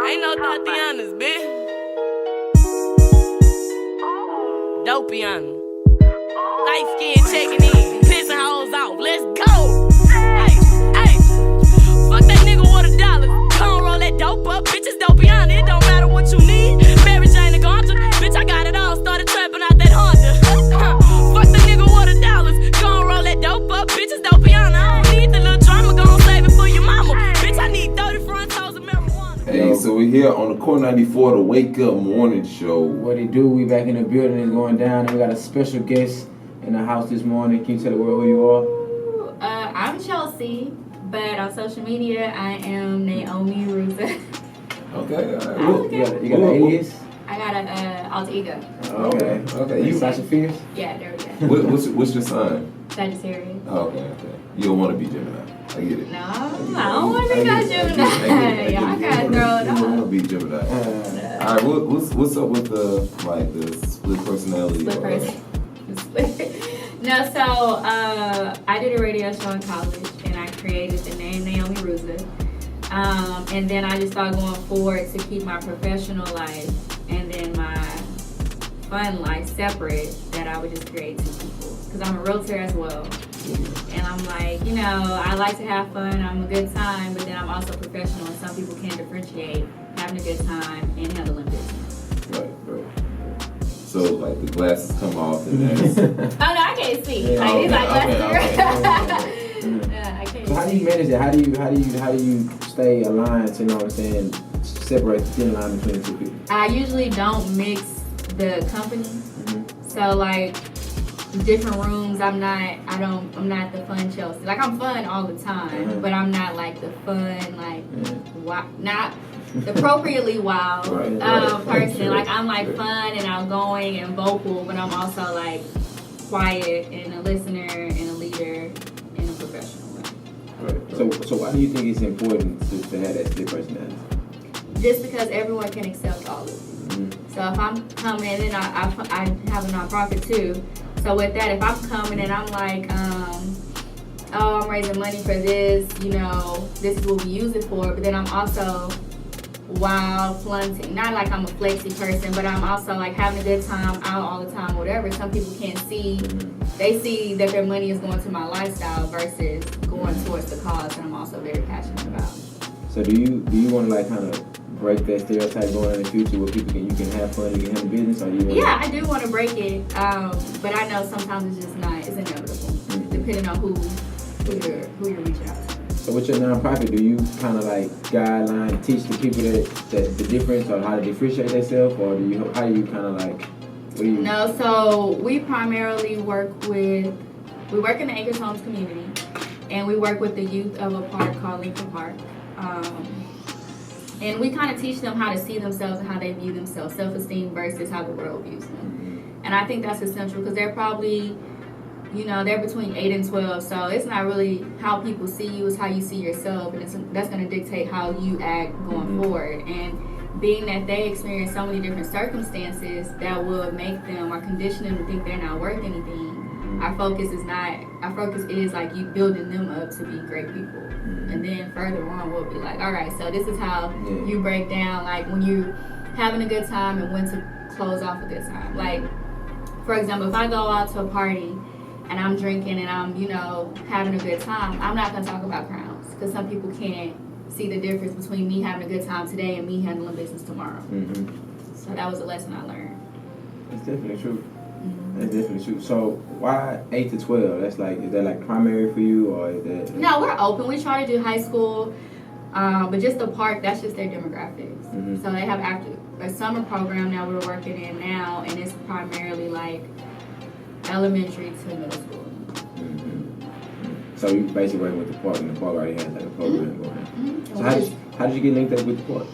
Ain't no Tatianas, bitch. Dopiana. Light skin checking in, pissing hoes off. Let's go. Hey, hey. Fuck that nigga with $1. Come roll that dope up, bitch. It's Dopiana. It don't matter what you need. Mary Jane and Gonja, bitch. I got it all. Started trapping out that Honda. Fuck that nigga with $1. Come roll that dope up, bitch. It's Dopiana. I don't need the little drama. Gon' save it for your mama, bitch. I need 30 front toes of marijuana. Hey, so we're here on the Core 94, the Wake Up Morning Show. What it do? We back in the building. It's going down, and we got a special guest in the house this morning. Can you tell the world who you are? I'm Chelsea, but on social media I am Naomi Ruza. Okay, all right. You got an alias? I got a alter ego. Okay. You Sasha Fierce? Yeah, there we go. What's your sign? Sagittarius. Oh, okay. You don't want to be Gemini. I get it. No, I don't want to be no Gemini. Y'all gotta throw it You don't want off. to be Gemini. All right, what's up with the split personality? Split person. No, so I did a radio show in college, and I created the name Naomi Ruza. And then I just thought going forward to keep my professional life and then my fun life separate, that I would just create two people. Because I'm a realtor as well. And I'm like, I like to have fun, I'm a good time, but then I'm also professional, and some people can't differentiate having a good time and handling business. Right. So, like, the glasses come off and that's... Oh, no, I can't see. Yeah, Like, these like okay. Yeah, I can't So how do you manage it? How do you stay aligned to, separate the thin line between the two people? I usually don't mix the company. So like different rooms, I'm not the fun Chelsea. Like I'm fun all the time, but I'm not like the fun not the appropriately wild person. Sure. Like I'm like fun and outgoing and vocal, but I'm also like quiet and a listener and a leader in a professional way. Right. So why do you think it's important to have that split personality? Just because everyone can accept all of it. So if I'm coming, and I have a nonprofit too. So with that, if I'm coming and I'm like, I'm raising money for this, this is what we use it for. But then I'm also wild, flaunting. Not like I'm a flexy person, but I'm also like having a good time, out all the time, whatever. Some people can't see. They see that their money is going to my lifestyle versus going towards the cause that I'm also very passionate about. So do you want to like kind of break that stereotype going in the future where people you can have fun, you can handle business, or do you want I do want to break it, but I know sometimes it's just not. It's inevitable, depending on who you're reaching out to. So with your nonprofit, do you kind of like guideline teach the people that the difference or how to differentiate themselves, or how do you kind of like? No, so we primarily work in the Acres Homes community, and we work with the youth of a park called Lincoln Park. And we kind of teach them how to see themselves and how they view themselves, self-esteem versus how the world views them. And I think that's essential because they're probably, they're between 8 and 12. So it's not really how people see you, it's how you see yourself. And that's going to dictate how you act going forward. And being that they experience so many different circumstances that will make them or condition them to think they're not worth anything, our focus is like you building them up to be great people. And then further on, we'll be like, all right, so this is how you break down, like when you're having a good time and when to close off a good time. Like, for example, if I go out to a party and I'm drinking and I'm, having a good time, I'm not going to talk about crowns because some people can't see the difference between me having a good time today and me handling business tomorrow. So that was a lesson I learned. That's definitely true. That's definitely true. So why 8 to 12? Is that like primary for you, or is that? No, we're open. We try to do high school, but just the park, that's just their demographics. So they have a summer program that we're working in now, and it's primarily like elementary to middle school. So you basically working with the park, and the park already has like a program going. So how did you get linked up with the park?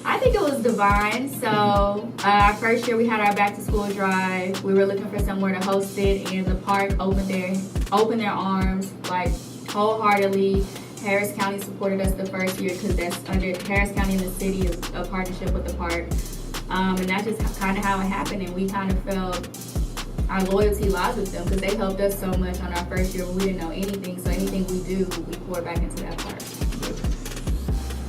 I think it was divine. So our first year we had our back to school drive. We were looking for somewhere to host it, and the park opened their arms like wholeheartedly. Harris County supported us the first year because that's under Harris County and the city is a partnership with the park, and that's just kind of how it happened. And we kind of felt our loyalty lies with them because they helped us so much on our first year when we didn't know anything. So anything we do, we pour back into that park.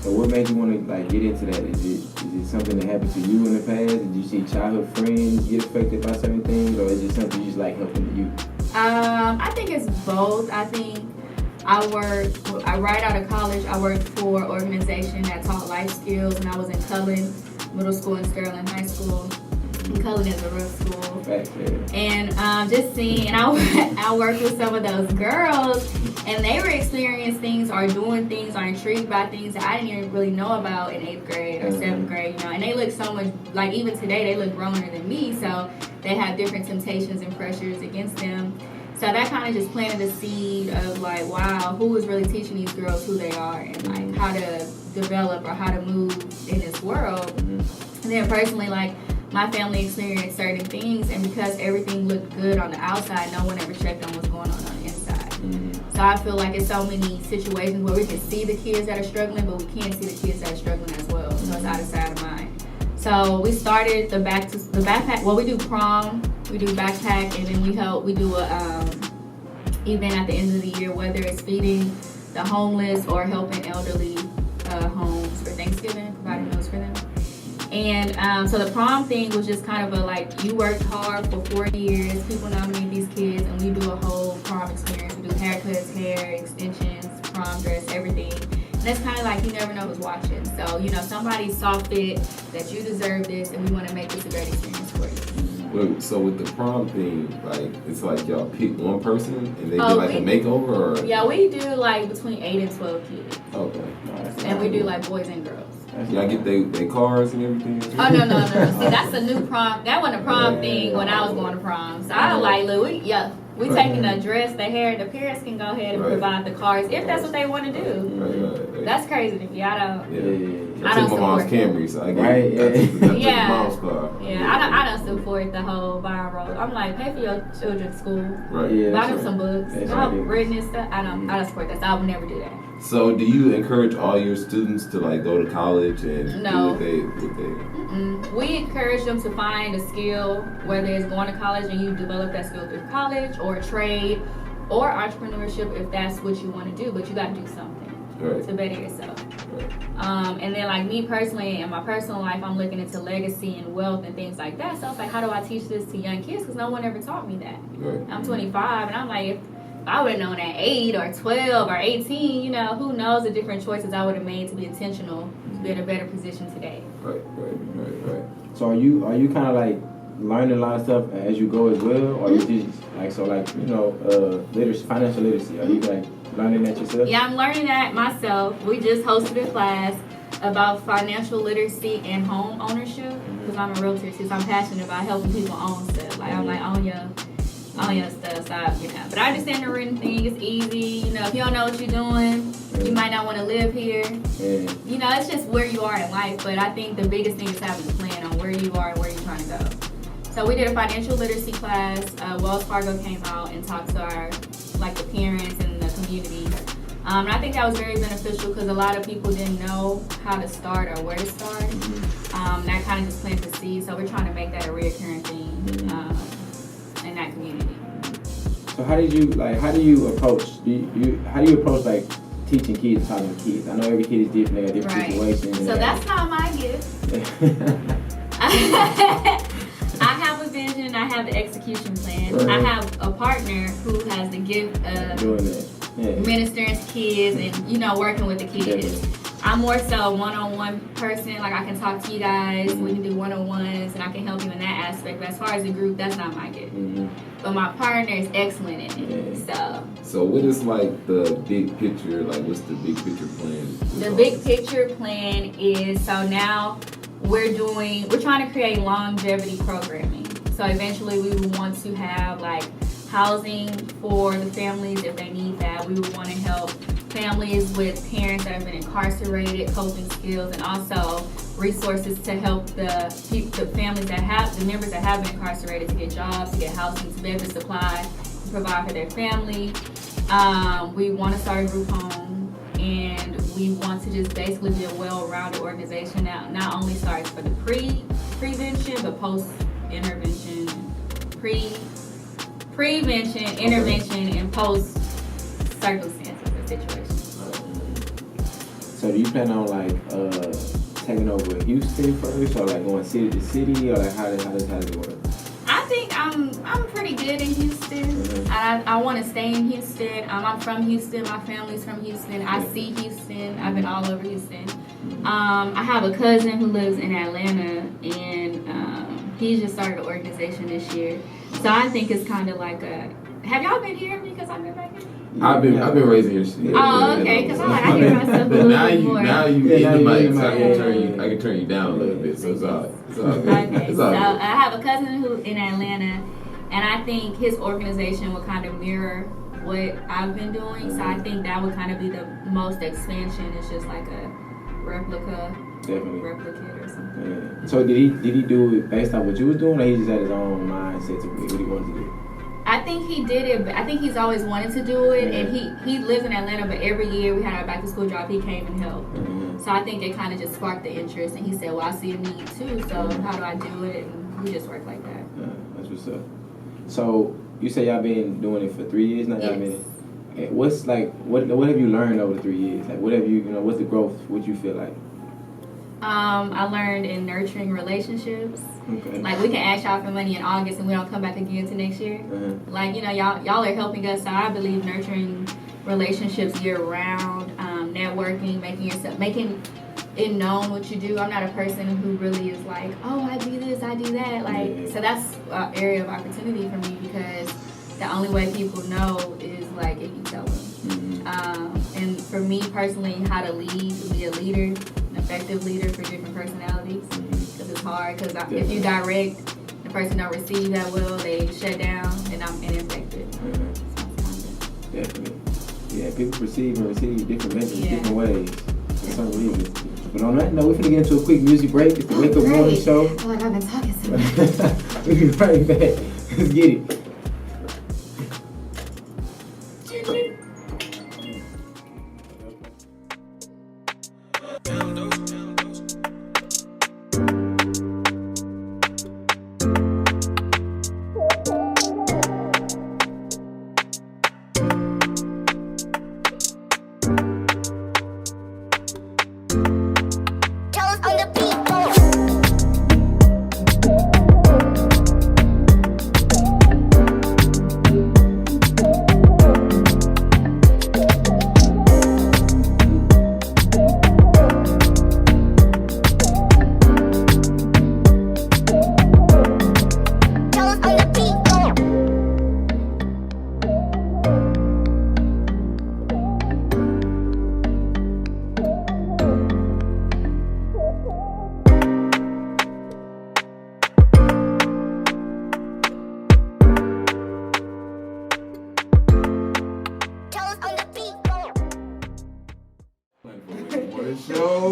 So what made you want to like get into that? Is it something that happened to you in the past? Did you see childhood friends get affected by certain things, or is it something you just like helping the youth? I think it's both. I think right out of college, I worked for an organization that taught life skills, and I was in Cullen Middle School and Sterling High School. And Cullen is a real school. Right, yeah. And just seeing, and I worked with some of those girls, and they were experiencing things or doing things or intrigued by things that I didn't even really know about in 8th grade or 7th grade, you know. And they look so much, like even today, they look growner than me, so they have different temptations and pressures against them. So that kind of just planted a seed of like, wow, who is really teaching these girls who they are and like how to develop or how to move in this world. And then personally, like my family experienced certain things, and because everything looked good on the outside, no one ever checked on what's going on the inside. So I feel like it's so many situations where we can see the kids that are struggling, but we can't see the kids that are struggling as well. So it's out of sight of mind. So we started the backpack. Well, we do prom, we do backpack, and then we do a event at the end of the year, whether it's feeding the homeless or helping elderly homes for Thanksgiving, providing meals for them. And so the prom thing was just kind of a like, you worked hard for 4 years, people nominate these kids, and we do a whole prom experience. We do haircuts, hair, extensions, prom dress, everything. And it's kind of like you never know who's watching. So, you know, somebody saw fit that you deserve this, and we want to make this a great experience for you. Wait, so with the prom thing, like it's like y'all pick one person and they do like a makeover, or? Yeah, we do like between 8 and 12 kids. Okay. And we do like boys and girls. Y'all get they cars and everything? Oh, no. See, that's a new prom. That wasn't a prom thing when I was going to prom. So I like, look, we taking the dress, the hair, the parents can go ahead and provide the cars if that's what they want to do. Right. That's crazy to me. I don't. I took my mom's Camry, so I get my mom's car. I don't support the whole buying road. I'm like, pay for your children's school. Right. Yeah, buy them some books. Written and stuff. I don't support that. So I would never do that. So do you encourage all your students to like go to college and No. do what they We encourage them to find a skill, whether it's going to college and you develop that skill through college, or a trade, or entrepreneurship if that's what you want to do. But you got to do something to better yourself. And then like me personally, in my personal life, I'm looking into legacy and wealth and things like that. So it's like, how do I teach this to young kids? Because no one ever taught me that. I'm 25, and I'm like, if I would have known at 8 or 12 or 18, you know, who knows the different choices I would have made to be intentional to be in a better position today. Right. So are you kind of like learning a lot of stuff as you go as well, or you just like financial literacy? Are you like learning that yourself? Yeah, I'm learning that myself. We just hosted a class about financial literacy and home ownership, because I'm a realtor too, so I'm passionate about helping people own stuff. Like I'm like, own your stuff, so but I understand the written thing. It's easy, if you don't know what you're doing, you might not want to live here. It's just where you are in life. But I think the biggest thing is having a plan on where you are and where you're trying to go. So we did a financial literacy class. Wells Fargo came out and talked to our the parents and the community. And I think that was very beneficial because a lot of people didn't know how to start or where to start. And that kind of just planted the seed. So we're trying to make that a reoccurring thing in that community. So how do you approach like teaching kids, talking to kids? I know every kid is different, they got different situations. So that's not my gift. I have a vision, I have an execution plan. I have a partner who has the gift of doing that. Ministering to kids and working with the kids. I'm more so a one-on-one person. Like I can talk to you guys, we can do one-on-ones, and I can help you in that aspect. But as far as the group, that's not my gift. But my partner is excellent in it. So what is the big picture? What's the big picture plan? The big picture plan is, so now we're trying to create longevity programming. So eventually we would want to have housing for the families if they need that. We would want to help families with parents that have been incarcerated, coping skills, and also resources to help the families the members that have been incarcerated to get jobs, to get housing, to be able to supply and provide for their family. We want to start a group home, and we want to just basically be a well-rounded organization that not only starts for the prevention, but post-intervention, prevention, intervention, and post circumstances and situations. So So do you plan on like taking over Houston first, or like going city to city, or like how does it work? I think I'm pretty good in Houston. I want to stay in Houston. I'm from Houston. My family's from Houston. I see Houston. I've been all over Houston. I have a cousin who lives in Atlanta, and he just started an organization this year. So I think it's kind of like a. Have y'all been here? Because I've been back here. I've been raised here. Oh, okay. Because I hear myself a little bit more. Now you in the mic, so I can turn you down a little bit. So it's all good. Okay. It's all So good. I have a cousin who in Atlanta, and I think his organization will kind of mirror what I've been doing. So I think that would kind of be the most expansion. It's just like a replicate or something. Yeah. So did he do it based on what you was doing, or he just had his own mindset to what he wanted to do? I think he did it. I think he's always wanted to do it, and he lives in Atlanta. But every year we had our back to school drive, he came and helped. So I think it kind of just sparked the interest, and he said, "Well, I see a need too. So how do I do it?" And we just work like that. That's what's up. So you say y'all been doing it for 3 years now. Yes. Y'all been. What's like? What have you learned over the 3 years? Like, what have you what's the growth? What you feel like? I learned in nurturing relationships. Okay. Like we can ask y'all for money in August and we don't come back again to next year. Like y'all are helping us. So I believe nurturing relationships year round, networking, making it known what you do. I'm not a person who really is like, oh, I do this, I do that. Like so that's an area of opportunity for me because the only way people know is like if you tell them. And for me personally, how to lead, to be a leader, an effective leader for different personalities. Because it's hard. Because if you direct, the person don't receive that well, they shut down, and I'm ineffective. Definitely. Yeah, people perceive and receive different messages, different ways. For some reason. But on that note, we're gonna get into a quick music break. It's the Wake Up Morning Show. I feel like I've been talking so much. We'll be right back. Let's get it.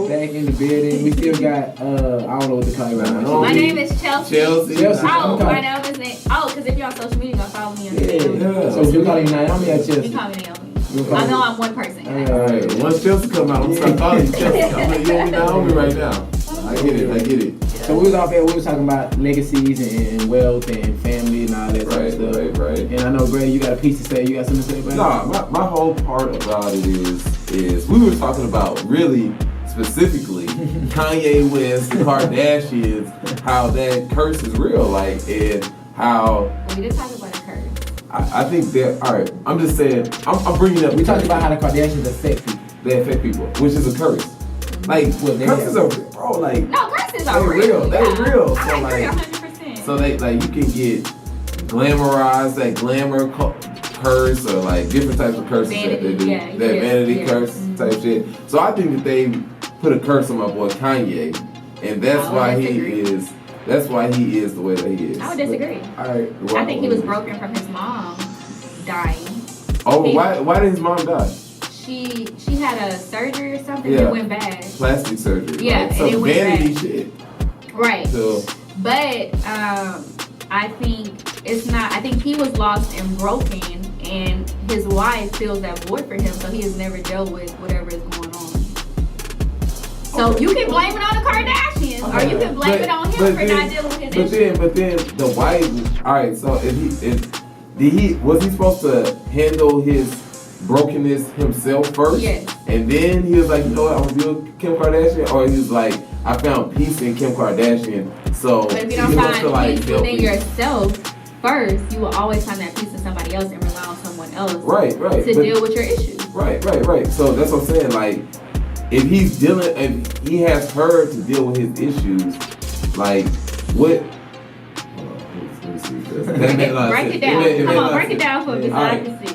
Back in the building. We still got, I don't know what to call you right now. My name is Chelsea. Chelsea. Oh, my name is Nate. Oh, because if you're on social media, you can follow me on Instagram. Yeah. So you call him Naomi or Chelsea? You call me Naomi. I know I'm one person. Alright, once Chelsea come out, I'm gonna start calling you Chelsea. I'm like, you're Naomi right now. I get it. So we was off here, we was talking about legacies and wealth and family and all that sort of stuff. Right. And I know, Greg, you got a piece to say. You got something to say about it? Nah, my whole part about it is we were talking about really specifically Kanye West, the Kardashians, how that curse is real, like, and how. We didn't talk about a curse. I think that, alright, I'm just saying, I'm bringing up. We talked about how the Kardashians affect people. They affect people, which is a curse. Like, curses are real, bro, like. No, curses are real. They're real. So, I agree like, 100%. so they, like, you can get glamorized, that glamour curse, or like different types of curses that they do. Vanity, that vanity curse type shit. So I think that they put a curse on my boy Kanye, and that's why he is. That's why he is the way that he is. I would disagree. Alright. I think he was broken from his mom dying. Oh, why did his mom die? She had a surgery or something that went bad. Plastic surgery. Yeah, like, and some it went vanity bad. shit. Right. So, but I think it's not. I think he was lost and broken, and his wife fills that void for him. So he has never dealt with whatever is going on. So you can blame it on the Kardashians, or you can blame it on him for not dealing with his issues. But then the wife. All right. So was he supposed to handle his brokenness himself first, Yes. and then he was like, you know what, I'm gonna be with Kim Kardashian, or he was like, I found peace in Kim Kardashian, so But if you he don't wants to find peace help within me. yourself first, you will always find that peace in somebody else and rely on someone else Right, to deal with your issues. Right. So that's what I'm saying. Like, if he has her to deal with his issues, like, what? Hold on, let me see. Break it down. Come on, break it down for me so I can see.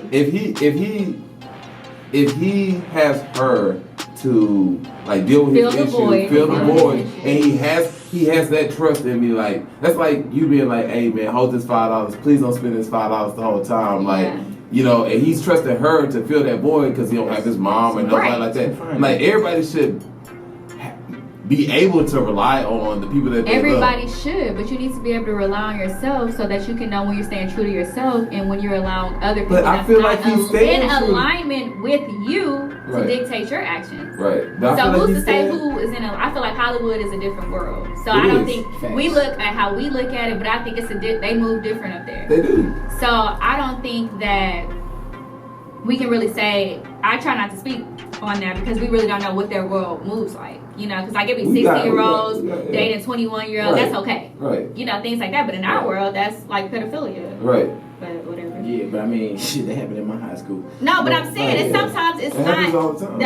If he has her to like deal with his issues, fill the void, and he has that trust in me, like that's like you being like, hey man, hold this $5, please don't spend this $5 the whole time, like. You know, and he's trusting her to fill that void because he don't have his mom and nobody like that. Like everybody should be able to rely on the people that they Everybody love. should, but you need to be able to rely on yourself so that you can know when you're staying true to yourself and when you're allowing other people But I feel like he's staying in true. alignment with you to dictate your actions. Right. But So who's to say who is in I feel like Hollywood is a different world. So I don't think we look at how we look at it, but I think it's they move different up there. They do. So I don't think that we can really say, I try not to speak on that because we really don't know what their world moves like. You know, because like it be 60-year-olds dating 21-year-olds, that's okay. Right. You know, things like that. But in our world, that's like pedophilia. Right. But whatever. Yeah, but I mean, shit, that happened in my high school. No, but I'm saying it's sometimes it's not all the time.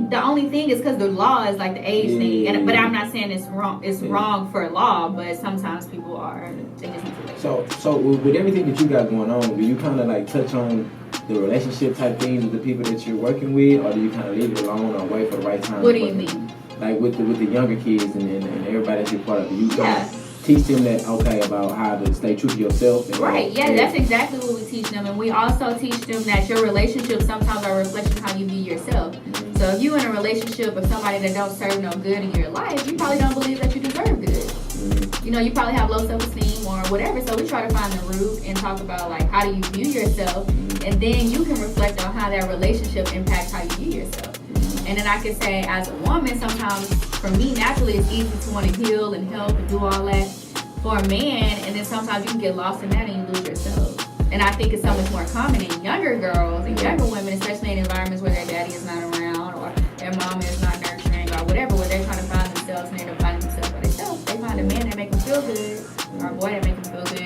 the only thing is because the law is like the age thing. And but I'm not saying it's wrong. It's wrong for law, but sometimes people are. They just need to wait. So with everything that you got going on, do you kind of like touch on the relationship type things with the people that you're working with, or do you kind of leave it alone or wait for the right time? What do you mean? Like with the younger kids and everybody that you're part of, do you kind of teach them that about how to stay true to yourself? And right. Yeah, that's exactly what we teach them, and we also teach them that your relationships sometimes are a reflection of how you view yourself. Mm-hmm. So if you're in a relationship with somebody that don't serve no good in your life, you probably don't believe that you deserve good. Mm-hmm. You know, you probably have low self-esteem or whatever. So we try to find the root and talk about like how do you view yourself, and then you can reflect on how that relationship impacts how you view yourself. And then I can say, as a woman, sometimes for me, naturally, it's easy to want to heal and help and do all that. For a man, and then sometimes you can get lost in that and you lose yourself. And I think it's so much more common in younger girls and younger women, especially in environments where their daddy is not around or their mom is not nurturing or whatever, where they're trying to find themselves and they don't find themselves by themselves. They find a man that make them feel good or a boy that make them feel good,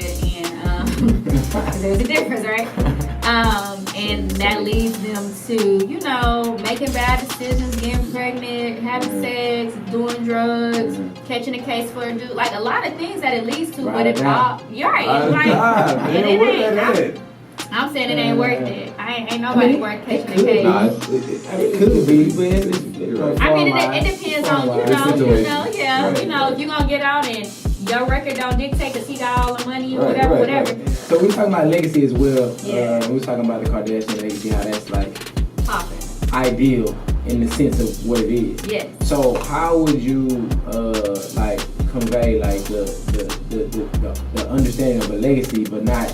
and there's a difference, right? And that leads them to, you know, making bad decisions, getting pregnant, having sex, doing drugs, catching a case for a dude, like a lot of things that it leads to. But it all, you're right. I'm saying it ain't worth it. Ain't nobody worth catching a case. It could be, but I mean, it depends on you know, if you're gonna get out and your record don't dictate because he got all the money or whatever. Right. So we're talking about legacy as well. We were talking about the Kardashian legacy, how that's like popping, ideal in the sense of what it is. Yes. So how would you like convey like the understanding of a legacy, but not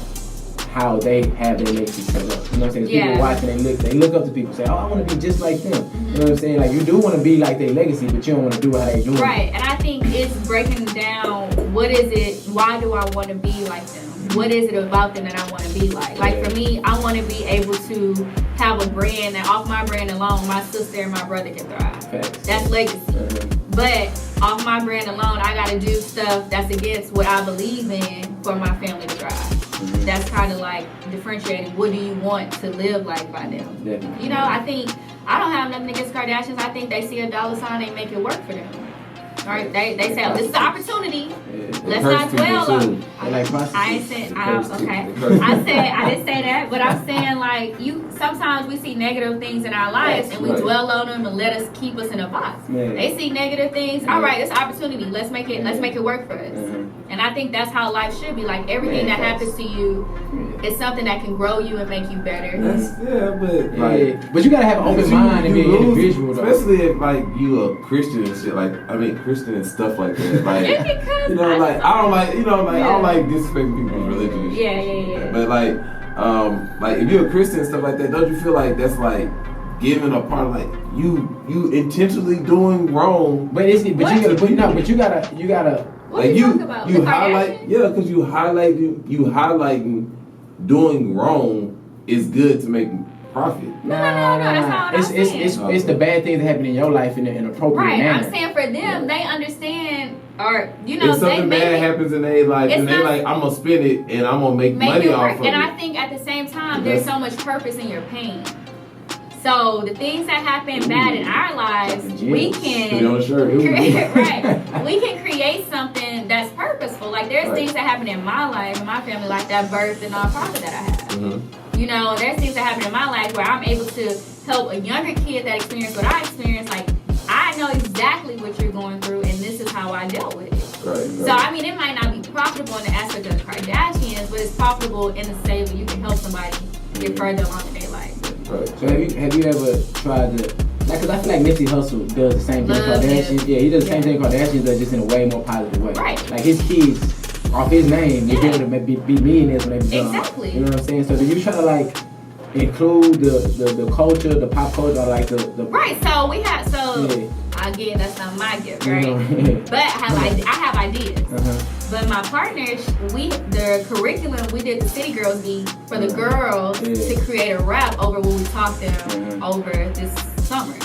how they have their legacy set up? You know what I'm saying? People watching, they look up to people, say, "Oh, I want to be just like them." Mm-hmm. You know what I'm saying? Like you do want to be like their legacy, but you don't want to do how they do it. Right, and I think it's breaking down. What is it? Why do I want to be like them? What is it about them that I want to be like? Like for me, I want to be able to have a brand that off my brand alone, my sister and my brother can thrive. Facts. That's legacy. Mm-hmm. But off my brand alone, I got to do stuff that's against what I believe in for my family to thrive. Mm-hmm. That's kind of like differentiating. What do you want to live like by them? Definitely. You know, I think I don't have nothing against Kardashians. I think they see a dollar sign, they make it work for them. Right? They say, oh, this is an opportunity. Let's not dwell on. I ain't saying. I didn't say that, but I'm saying like sometimes we see negative things in our lives and we dwell on them and let us keep us in a box. They see negative things. All right, it's an opportunity. Let's make it work for us. And I think that's how life should be. Like everything that happens to you is something that can grow you and make you better. But you gotta have an open mind and be an individual, though. Especially if like you a Christian and shit. Like I mean Christian and stuff like that. Like you know, like I don't like I don't like disrespecting people's religion. And shit. Yeah. But like if you're a Christian and stuff like that, don't you feel like that's like giving a part of like you intentionally doing wrong? But you gotta. What like you highlight because you highlighting doing wrong is good to make profit. No, that's not what I'm saying. It's the bad things that happen in your life in an appropriate manner. I'm saying for them, they understand, or you know, if something bad happens in their life, and they like, I'm gonna spend it and I'm gonna make money off of it. And I think at the same time, there's so much purpose in your pain. So the things that happen bad in our lives, we can we can create something that's purposeful. Like there's things that happen in my life and my family, like that birth and nonprofit that I have. Mm-hmm. You know, there's things that happen in my life where I'm able to help a younger kid that experienced what I experienced. Like I know exactly what you're going through, and this is how I dealt with it. Right. So I mean, it might not be profitable in the aspect of the Kardashians, but it's profitable in the state where you can help somebody get further along in their life. Right. So have you ever tried to, like, cause I feel like Nipsey Hussle does the same thing Kardashians. Yeah, he does the same thing Kardashians does, just in a way more positive way. Right. Like his kids, off his name, they be able to be millionaires when they be done. Exactly. You know what I'm saying? So do you try to like include the culture, the pop culture, or like the right? So we have again, that's not my gift, right? But I have ideas. But my partners, the curriculum, we did the City Girls beat for the girls to create a rap over what we taught them over this summer.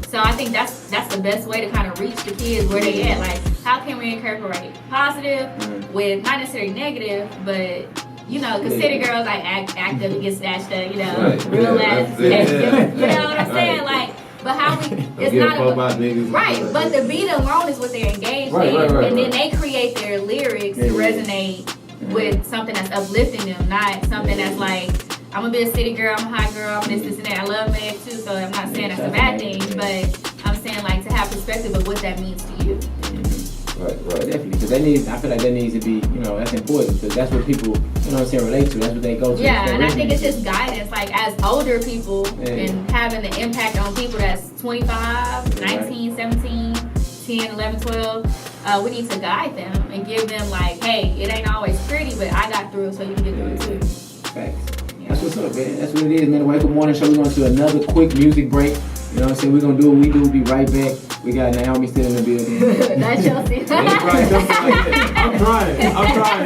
So I think that's the best way to kind of reach the kids where they at. Like, how can we incorporate positive with not necessarily negative, but you know, because City Girls like act up and get snatched up, you know, real ass, you know what I'm saying? Like, but how we, it's not about niggas. Right, but the beat alone is what they're engaged in, and then they create their lyrics to resonate with something that's uplifting them, not something that's like, I'm gonna be a city girl, I'm a hot girl, I'm this and that. I love men too, so I'm not saying that's a bad thing, but I'm saying like to have perspective of what that means to you. Right, definitely, because I feel like that needs to be, you know, that's important, because that's what people, you know what I'm saying, relate to, that's what they go to. Yeah, and I think it's just guidance, like as older people and having the impact on people that's 25, 19, 17, 10, 11, 12, we need to guide them and give them like, hey, it ain't always pretty, but I got through it, so you can get through it too. Facts. That's what's up, man. That's what it is, man. The Wake Up Morning Show. We're going to another quick music break. You know what I'm saying? We're going to do what we do. Be right back. We got Naomi still in the building. That's Chelsea. I'm trying,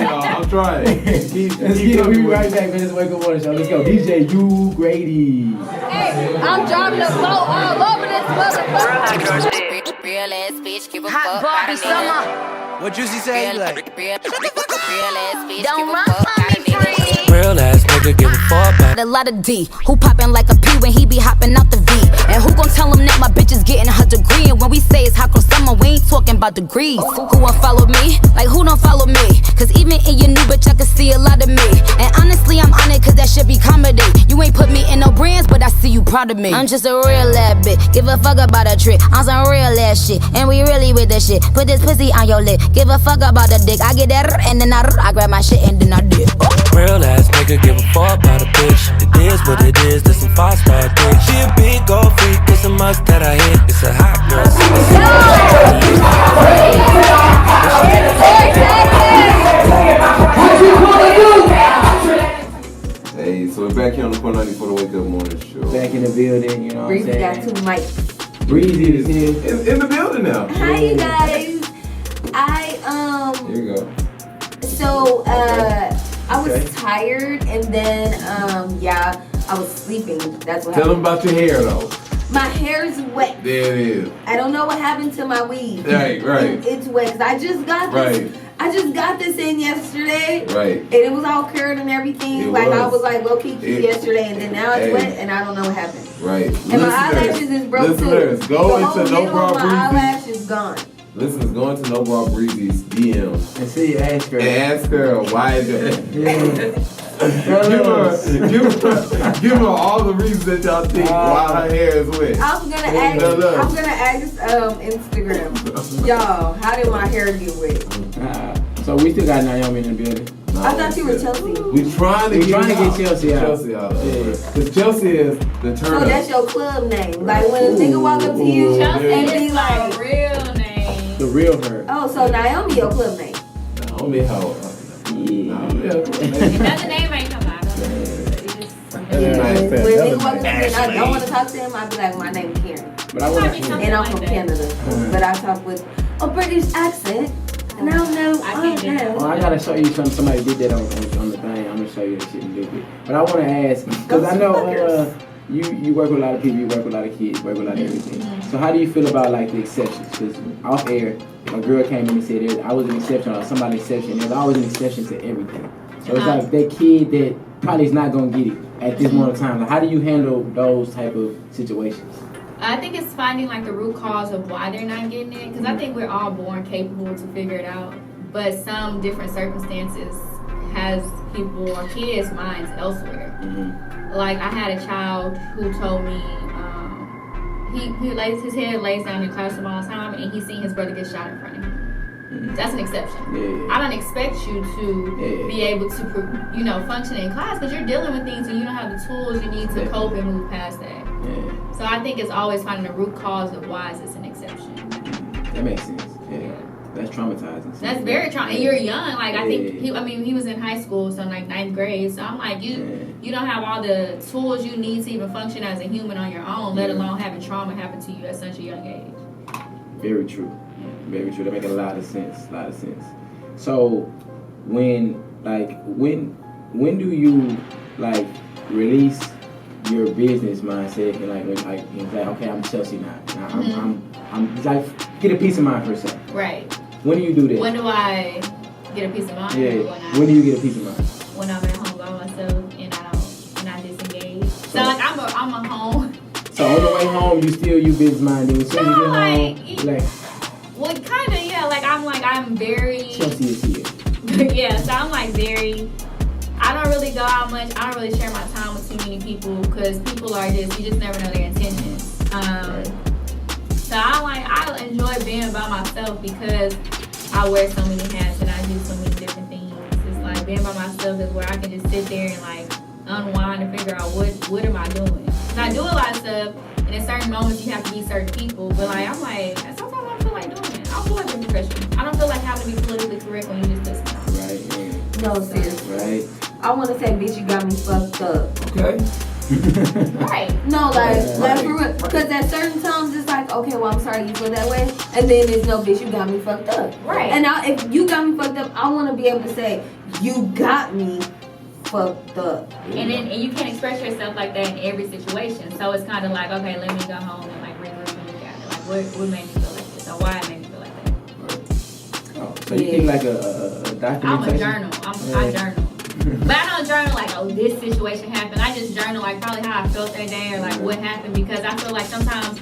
y'all. I'm trying. Let's get it. We'll be right back, man. It's Wake Up Morning Show. Let's go. DJ U Grady. Hey, I'm driving the boat all over this motherfucker. Real ass bitch, give a Hot fuck. Barbie summer. What Juicy say? Like, Real ass bitch, Don't give run a fuck. from me, free. real ass nigga, give a fuck about A lot of D, who poppin' like a P when he be hopping out the V. And who gon' tell him that my bitch is getting her degree? And when we say it's hot girl summer, we ain't talking about degrees. Who won't follow me? Like who don't follow me? Cause even in your new bitch, I can see a lot of me. And honestly, I'm on it cause that shit be comedy. You ain't put me in no brands, but I see you proud of me. I'm just a real ass bitch, give a fuck about a trick. I'm some real ass shit, and we really with the shit. Put this pussy on your lip, give a fuck about the dick. I get that and then I grab my shit and then I dip. real ass nigga, give a fuck about a bitch. It is what it is, this some 5-star dick. She a big gold freak, it's a must that I hit. It's a hot girl. Hey, so we're back here on the 490 for the Wake Up Morning Show. Back in the building, you know what I'm Breezy saying? got 2 mics. Breezy is here. In the building now. Hi, you guys. Here you go. So I was tired and then I was sleeping. That's what Tell them happened. about your hair though. My hair's wet. There it is. I don't know what happened to my weave. Right. It's wet because I just got this. Right. I just got this in yesterday. Right. And it was all curled and everything. I was like low key cute yesterday, and then now it's wet, and I don't know what happened. Right. And my eyelashes is broke too. Go the whole into No middle Bra of my Breezy. eyelash is gone. Listeners, go into No Bra Breezy's DM And see, ask her. and ask her why is it. Give her all the reasons that y'all think why her hair is wet. I'm gonna ask Instagram. Y'all, how did my hair get wet? So we still got Naomi in the building. I thought you were Chelsea. We're trying to get Chelsea out. Chelsea out. Because Chelsea is the turn So up. that's your club name. Like when a nigga walk up to you Chelsea and is be my like, real name. The real her. oh, so Naomi your club name. Naomi how? Another name ain't come out. When nigga walk up to me and I don't want to talk to him, I be like, my name is Karen. But I want Something And I'm like from that. Canada. But I talk with a British accent. And I don't know. I can't do that. I gotta show you something. Somebody did that on the thing. I'm gonna show you that shit in a little bit. But I wanna ask, cause I know you work with a lot of people, you work with a lot of kids, work with a lot of everything. So how do you feel about like the exceptions? Because off air, a girl came in and said I was an exception or somebody's exception. There's always an exception to everything. So it's like that kid that probably is not gonna get it at this moment of time. Like, how do you handle those type of situations? I think it's finding like the root cause of why they're not getting it, because I think we're all born capable to figure it out, but some different circumstances has people or kids' minds elsewhere. Like I had a child who told me he lays his head lays down in class all the time, and he's seen his brother get shot in front of him. That's an exception. I don't expect you to be able to, function in class because you're dealing with things and you don't have the tools you need to cope and move past that. So I think it's always finding the root cause of why is this an exception. That makes sense. Yeah. That's traumatizing. That's very traumatizing. And you're young. Like I think he was in high school, so like 9th grade. So I'm like, you don't have all the tools you need to even function as a human on your own, let alone having trauma happen to you at such a young age. Very true. Very true. That makes a lot of sense. So when do you like release your business mindset and like when it's like okay, I'm Chelsea now. I'm like get a peace of mind for a second. Right. When do you do that? When do I get a peace of mind? Yeah. When do you get a peace of mind? When I'm at home by myself and I disengage. So like I'm a home. So on the way home, you business minded. As soon as you get home, well, kind of, yeah. Like I'm very. Chelsea is here. Yeah, so I'm like very. I don't really go out much. I don't really share my time with too many people because people are you just never know their intentions. So I enjoy being by myself because I wear so many hats and I do so many different things. It's like being by myself is where I can just sit there and like unwind and figure out what am I doing. And I do a lot of stuff, and in certain moments you have to be certain people. But like I'm like sometimes I don't feel like doing it. I don't feel like being professional. I don't feel like having to be politically correct when you just listen. Right. Yeah. No, sis. Right. I want to say, bitch, you got me fucked up. Okay. Right. No, like for real. Because at certain times it's like, okay, well, I'm sorry you feel that way. And then there's no, bitch, you got me fucked up. Right. And now if you got me fucked up, I want to be able to say, you got me fucked up. And you can't express yourself like that in every situation. So it's kind of like, okay, let me go home and like regroup and look at it. Like what made me feel like this or why it made me feel like that. Oh, so you think like a documentation? I'm a journal. I journal. But I don't journal like, oh, this situation happened. I just journal like probably how I felt that day or like what happened, because I feel like sometimes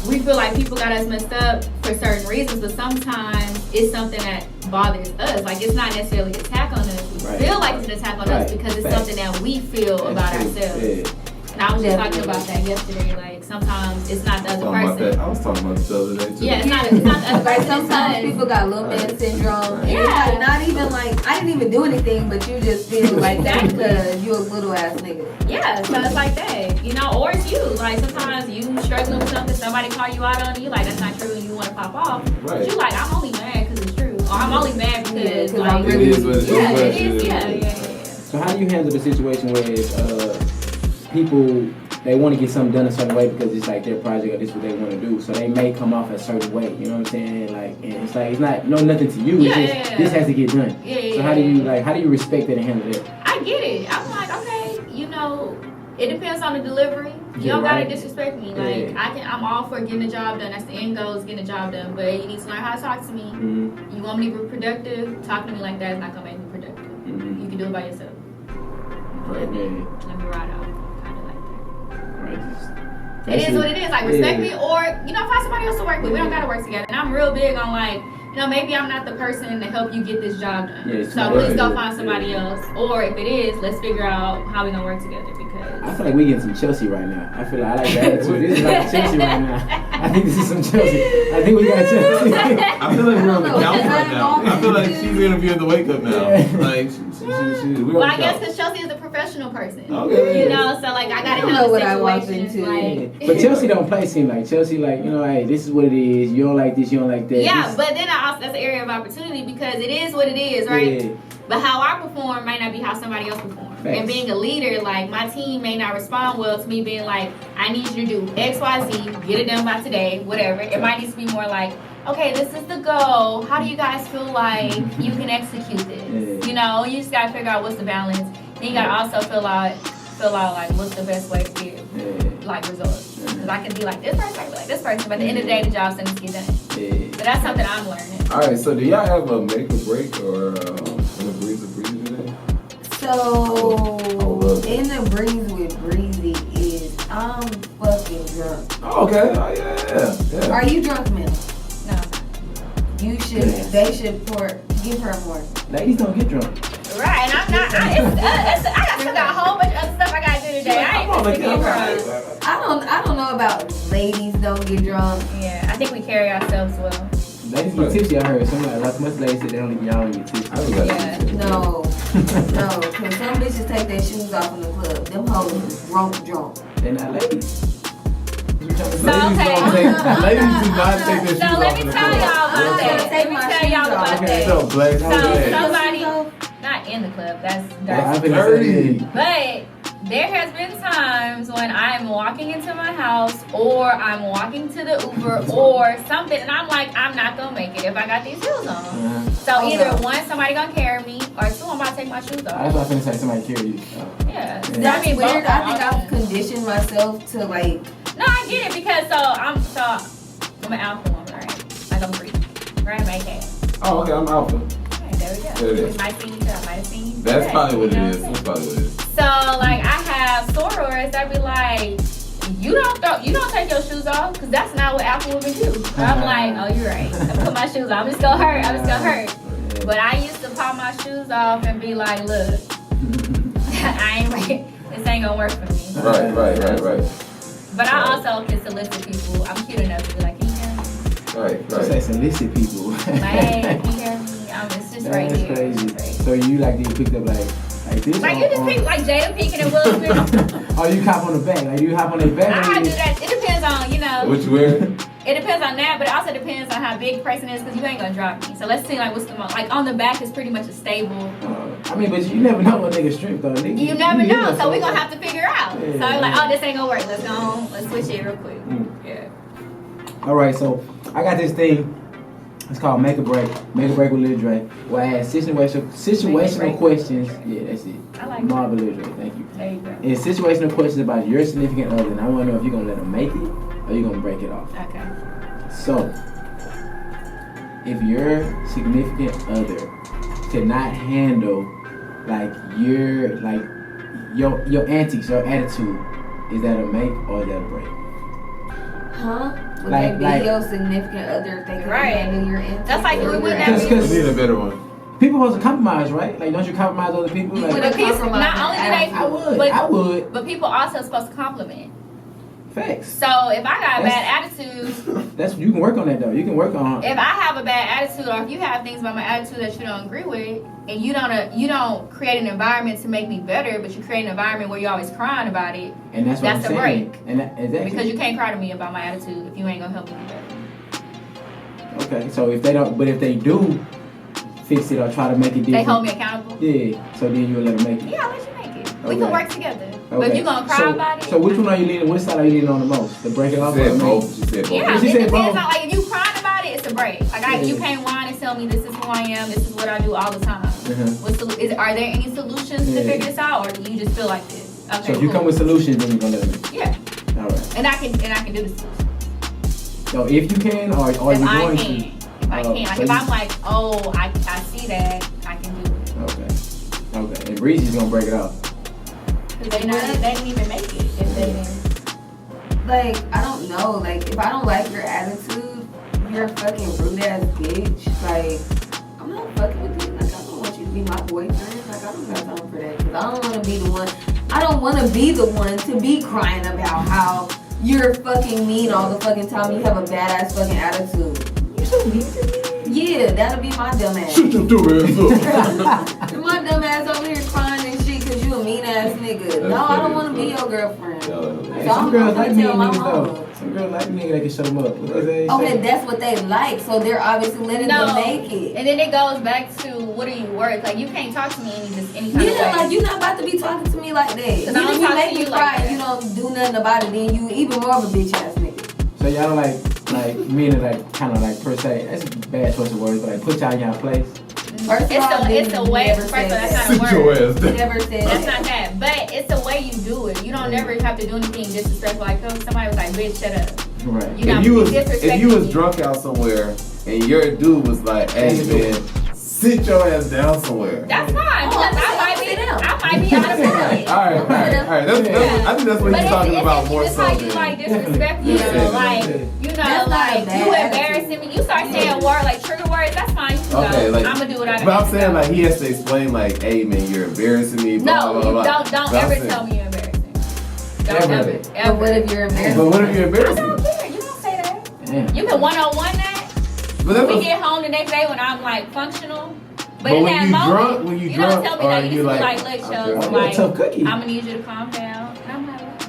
we feel like people got us messed up for certain reasons, but sometimes it's something that bothers us. Like it's not necessarily an attack on us. We feel like it's an attack on us because it's something that we feel about ourselves. Yeah. And I was just talking about that yesterday. Like sometimes it's not the other person. I was talking about this the other day too. Yeah, it's not the other Like person. sometimes people got little man syndrome. Yeah. It's like not even like I didn't even do anything, but you just feel like that because you a little ass nigga. Yeah, so it's like that, or it's you. Like sometimes you struggling with something, somebody call you out on it, you like that's not true, and you want to pop off. Right. But you like I'm only mad because it's true, or I'm only mad because like I'm It is what it is. it is. Yeah. So how do you handle the situation where people they want to get something done a certain way because it's like their project or this is what they want to do, so they may come off a certain way, you know what I'm saying? Like, and it's like it's not nothing to you. It's just this has to get done. So how do you respect it and handle it? I get it. I'm like, okay, it depends on the delivery. You don't gotta disrespect me. Like I'm all for getting the job done. That's the end goal, is getting the job done. But you need to learn how to talk to me. Mm-hmm. You want me to be productive? Talking to me like that is not gonna make me productive. Mm-hmm. You can do it by yourself. Right. Let me ride out. Kind of like that. Right. It is what it is. Like respect me, or find somebody else to work with. We don't gotta work together. And I'm real big on like, maybe I'm not the person to help you get this job done. So please go find somebody else. Or if it is, let's figure out how we're gonna work together. Because I feel like we getting some Chelsea right now. I feel like I like the attitude. This is like Chelsea right now. I think this is some Chelsea. I think we got Chelsea. I feel like we're on the couch right now. I feel like she's interviewing the Wake Up now. Like well, I guess because Chelsea is a professional person. Okay. So like I gotta handle the situation. Like, but Chelsea don't play seem like Chelsea like hey, this is what it is. You don't like this, you don't like that. Yeah, but then that's an area of opportunity because it is what it is, right? Yeah. But how I perform might not be how somebody else performs. Facts. And being a leader, like my team may not respond well to me being like, I need you to do X, Y, Z, get it done by today, whatever. It might need to be more like, okay, this is the goal. How do you guys feel like you can execute this? You just gotta figure out what's the balance. Then you gotta also feel out like what's the best way to get like results. Because I can be like this person, I can be like this person, but at the end of the day, the job still needs to get done. So that's something I'm learning. All right, so do y'all have a make or break or in the breeze of breezy today? So, in the breeze with Breezy is I'm fucking drunk. Oh, okay. Oh, yeah. Are you drunk, man? No. You should. They should give her more. Ladies don't get drunk. Right, and I'm not. I still got a whole bunch of other stuff I gotta do today. I ain't supposed to get drunk. I don't know about ladies don't get drunk. Yeah, I think we carry ourselves well. Ladies get tipsy, I heard. Some most ladies say they don't y'all don't get tipsy. I was like, Yeah. No, because some bitches take their shoes off in the club. Them hoes drunk. They're not ladies. ladies do not take their shoes So off let in me the tell club. y'all about that. Let me tell y'all about Okay, that. so Black, So somebody, not in the club, that's dirty. dirty. But there has been times when I am walking into my house or I'm walking to the Uber or something and I'm like, I'm not gonna make it if I got these shoes on. So either one, somebody gonna carry me, or two, I'm about to take my shoes I off. was going to say somebody carry you. Yeah. That's weird. both I think are I've options. conditioned myself to like. No, I get it because I'm an alpha woman, right? Like I'm free. Right, make it. Oh, okay, I'm alpha. Right, there we go. There it is. We might see each other, might have seen you. That's today, probably what you it know is. what I'm That's probably what it is. So like I have sorors that be like, you don't take your shoes off because that's not what alpha women do. So I'm like, oh, you're right. I put my shoes off. I'm just gonna hurt. But I used to pop my shoes off and be like, look, I ain't ready. This ain't gonna work for me. Right. But I also can solicit people. I'm cute enough to be like, can you hear me? Just say solicit people. Like, hey, can you hear me? It's just right That's here. crazy. It's right. So you like get picked up like this? Like you just pick like Jada peeking and Will Smith. Oh, you hop on the back. Like you hop on their back. I do that. It depends on, What you wearing? It depends on that, but it also depends on how big the person is because you ain't gonna drop me. So let's see like what's the most, like on the back is pretty much a stable. I mean, but you never know what nigga's strength though. Nigga, You never hear know, that so we're stuff. gonna have to figure out. Yeah. So like, oh, this ain't gonna work. Let's switch it real quick. Yeah. All right, so I got this thing. It's called Make a Break. Make a Break with Lil Dre. Where I ask situational questions. Yeah, that's it. I like Marvel Lil Dre. Thank you. There you go. It's situational questions about your significant other, and I want to know if you're gonna let them make it or you're gonna break it off. Okay. So, if your significant other cannot handle like your antics, your attitude, is that a make or is that a break? Huh? Would Like- that be your significant other if they can Right. handle your antics? That's like or we your would attitude? never- Cause You need a better one. people supposed to compromise, right? Like, don't you compromise other people? You Like, would But people, compromise not only do they, I would. but, but people also supposed to compliment. Facts. So if I got a bad attitude, That's you can work on that though. You can work on. if I have a bad attitude, or if you have things about my attitude that you don't agree with, and you don't create an environment to make me better, but you create an environment where you're always crying about it, And that's what that's I'm a saying. break. And that, exactly. because you can't cry to me about my attitude if you ain't gonna help me better. Okay, so if they don't, but if they do fix it or try to make it different, They hold me accountable. Yeah. So then you'll let them make it. Yeah, I'll let you make it. We Okay. can work together. But Okay. if you gonna cry so, about it, So which one are you leaning? Which side are you leaning on the most? The break it off She or said the make? both. She said both. yeah, She it said depends both. on like if you crying about it, it's a break. Like you Yeah. can't whine and tell me this is who I am, this is what I do all the time. Are there any solutions to Yeah. figure this out, or do you just feel like this? Okay, So if you cool. come with solutions, then you're gonna let them. yeah, All right. and I can do the solution. So if you can, or If you're I going can, to. if I can, like so if you- I'm like, oh, I see that, I can do it. Okay. Okay. And Breezy's gonna break it off. Cause they didn't even make it if they didn't. Like, I don't know. Like, if I don't like your attitude, you're a fucking rude ass bitch. Like, I'm not fucking with you. Like, I don't want you to be my boyfriend. Like, I don't got time for that. Cause I don't want to be the one. I don't want to be the one to be crying about how you're fucking mean all the fucking time. You have a badass fucking attitude. You're so mean to me. Yeah, that'll be my dumb ass. Shut your dumb ass up. My dumb ass over here crying and shit cause you a mean ass nigga. No, I don't want to be your girlfriend. Hey, So some I'm girls gonna like me tell my niggas mama. though. Some girls like niggas that can shut them up. What they say? Okay, that's what they like, so they're obviously letting them make it. And then it goes back to what are you worth? Like you can't talk to me any kind of way. Yeah, like you're not about to be talking to me like that. I don't Even if you talk make to me you cry like and that. you don't do nothing about it, then you even more of a bitch ass nigga. So y'all don't like meaning like kind of like per se. That's a bad choice of words, but like put y'all in y'all place. First of all, It's a way. never First said of all, that's that. not a Sit your word. ass down. Never said That's that. not that. But it's the way you do it. You don't never have to do anything disrespectful. Like somebody was like, "Bitch, shut up." Right. You If you was drunk out somewhere and your dude was like, "Hey man, sit your ass down somewhere." That's fine. Because I might be out of line. All right. That's, I think that's what he's talking about more it's so how you than. like disrespect you, like That's not like a bad you embarrassing me. You start saying words like trigger words. That's fine. You can Okay, go. like, I'm gonna do what I do. But I'm saying like he has to explain like, "Hey man, you're embarrassing me." Blah, No, blah, you blah. don't But I'm ever saying- tell me you're embarrassing. Don't Ever. ever. But what if you're embarrassed? But what if you're I embarrassing? don't care. You don't say that. Damn. You can one-on-one that. But that's We what- get home the next day when I'm like functional. But But in when that you moment, drunk, when you don't drunk, tell me or that. You you just be like, like, look, okay. Chubbs, You're a like, tough cookie. I'm gonna need you to calm down. And I'm like, what?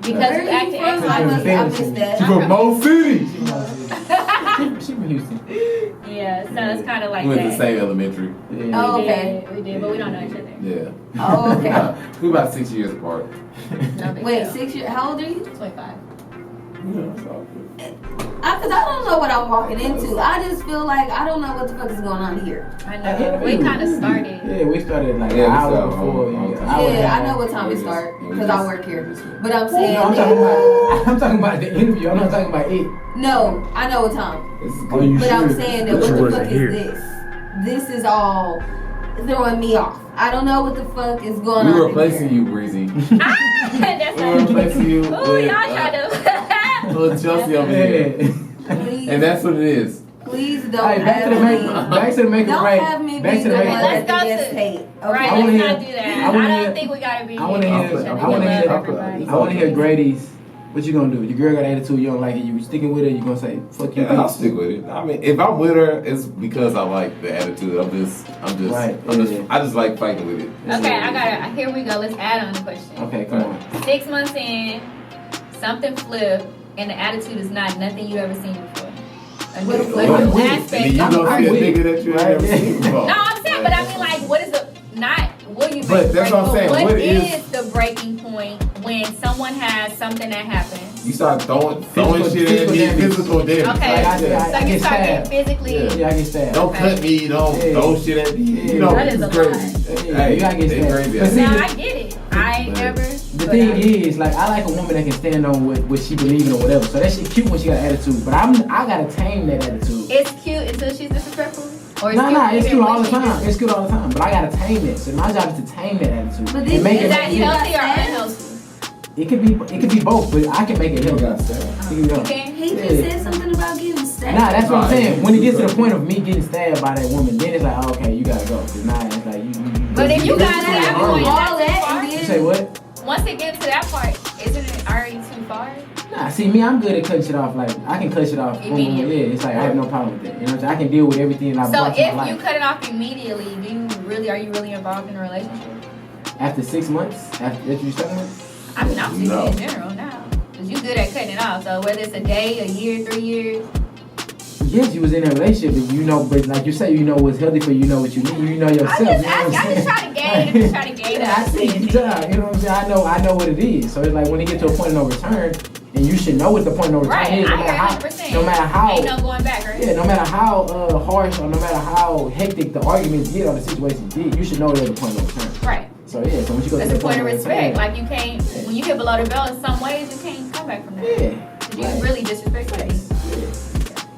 Because Where you are acted you from? I excited. missed that. She from Mo City. She from Houston. Yeah, so it's kind of like We went to that. the same elementary. Yeah. Oh, We okay. did, we did, but we don't know each other. Yeah. Oh, okay. We about 6 years apart. No big Wait, deal. 6 years? How old are you? 25. Cause I don't know what I'm walking into. I just feel like I don't know what the fuck is going on here. I know. We kind of started. Yeah, we started like Yeah, an we hour started before. on Yeah, time. hour and a Yeah, I half. know what time we just- start we because just- I work here. we just- But I'm saying No, I'm talking about the interview. I'm not talking about it. no, I know what time. This is Oh, good. you But I'm serious? saying that what the fuck is this? This is all throwing me off. I don't know what the fuck is going We on. were replacing you, Breezy. That's We not were replacing you Ooh, with y'all try to. little Chelsea over here. Please, And that's what it is. please don't Hey, back to the have make, me. back to the make Don't right. have me Back be to the the one make that Let's go gets to- hate. Right, I Okay. wanna let's hear- not do that. I I wanna don't hear- think we gotta be. I want to hear. I'll put- I want to hear. everybody. I want to hear Grady's. What you gonna do? Your girl got attitude. You don't like it. You sticking with her? You gonna say fuck you? Yeah, I'll stick with it. I mean, if I'm with her, it's because I like the attitude. Right, I just like fighting with it. Okay, I got it. Here we go. Let's add on the question. Okay, come on. 6 months in, something flipped, and the attitude is not nothing you ever seen before. A new, What- a what- new And aspect. then you I'm gonna see a with it. nigga that you ain't Right, never yeah. seen before. No, I'm saying, but I mean, like, what is the not what you? But that's what I'm saying. What What is is- the breaking point when someone has something that happens? You start throwing Physical- shit at physical me, damage. physical damage. Okay, Like, Like, I so get you start getting stabbed. physically. Yeah. Yeah, I get stabbed. Don't Okay. cut me, don't Yeah. throw shit at me. Yeah. You know, That is it's a crazy. lot. Yeah, you gotta get They stabbed. crazy. But see, Now I get it. I ain't never. the thing is, like, I like a woman that can stand on what she believes in or whatever. So that shit cute when she got attitude. But I gotta tame that attitude. It's cute until she's disrespectful. Or Nah, it's even cute all when the she time. dis- It's cute all the time. But I gotta tame it. So my job is to tame that attitude. But And this- make Is it. that You got healthy or stabbed? unhealthy? It could be both, but I can make it healthy. It can be healthy. Okay. He just Yeah. said something about getting stabbed. Nah, that's what I'm Nah, saying. When it gets to the it's- point of me getting stabbed by that woman, then it's like, oh, okay, you gotta go. Cause now it's like you. But if you got It's that too point, all that's too that far. and You then say what? Once it gets to that part, isn't it already too far? Nah, see me, I'm good at cutting shit off. Like I can cut shit off. Immediately. Yeah, it's like I have no problem with that. You know what I'm saying? I can deal with everything that I So brought to my if you life. cut it off immediately, are you really involved in a relationship? After 6 months, after that you started with? I mean, I'm speaking No. in general now. Cause you good at cutting it off. So whether it's a day, a year, 3 years, Yes, you was in a relationship, but you know, but like you say, you know what's healthy for you. You know what you need. You know yourself. I'm just you know what asking. I'm I'm just saying? trying to gauge. I'm just trying to gauge. Yeah, I see. You know what I'm saying? I know what it is. So it's like when it gets to a point of no return, and you should know what the point of no return Right, is. I No hear matter how, 100%. no matter how, Ain't no going back, right? yeah, no matter how harsh or no matter how hectic the arguments get or the situation get, you should know there's a point of no return. Right. So yeah, so when you go That's to a the point of no respect. return, Like you can't, when you get below the belt in some ways, you can't come back from that. yeah. 'Cause you really disrespected me.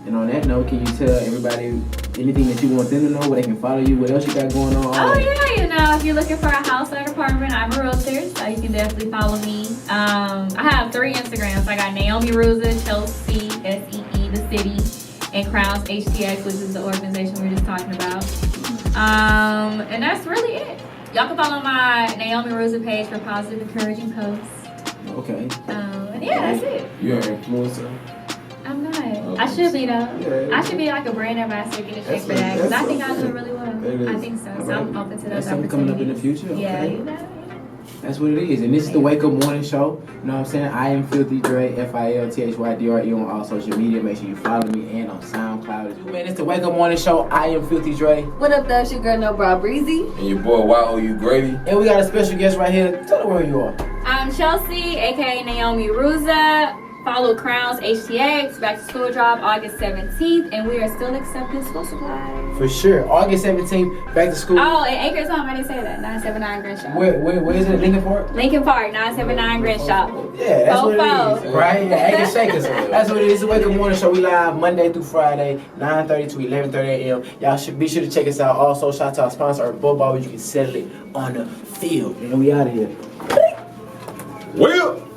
And on that note, can you tell everybody anything that you want them to know, where they can follow you, what else you got going on? all Oh that? yeah, you know, if you're looking for a house or an apartment, I'm a realtor, so you can definitely follow me. I have 3 Instagrams. I got Naomi Ruza, Chelsea, SEE, the city, and Crowns HTX, which is the organization we were just talking about. And that's really it. Y'all can follow my Naomi Ruza page for positive, encouraging posts. Okay. And yeah, that's it. You're an influencer. I'm not. Okay. I should be though. Yeah. I should be like a brand ambassador, get a check That's for that, because I that's think I do it something. really well. It I is. think so. I So I'm like open to That's those something coming up in the opportunities. future. Yeah, Okay. you know. That's what it is. And this is the Wake Up Morning Show. You know what I'm saying? I am Filthy Dre, FILTHYDRE on all social media. Make sure you follow me and on SoundCloud. Man, it's the Wake Up Morning Show. I am Filthy Dre. What up, though? It's your girl, No Bra Breezy. And your boy YOU Grady. And we got a special guest right here. Tell her where you are. I'm Chelsea, aka Naomi Ruza. Follow Crowns HTX, back to school drive August 17th, and we are still accepting school supplies. For sure. August 17th, back to school. Oh, and Acres Home, I didn't say that. 979 Grand Shop. Where is it? Lincoln Park? Lincoln Park, 979 Grand Shop. Yeah, that's what it Fofo. is. Right? Yeah, Acres Shakers. That's what it is. The Wake Up Morning Show. We live Monday through Friday, 9:30 to 11:30 a.m. Y'all should be sure to check us out. Also, shout out to our sponsor, our Bull Ball, where you can settle it on the field. And we out of here. Well.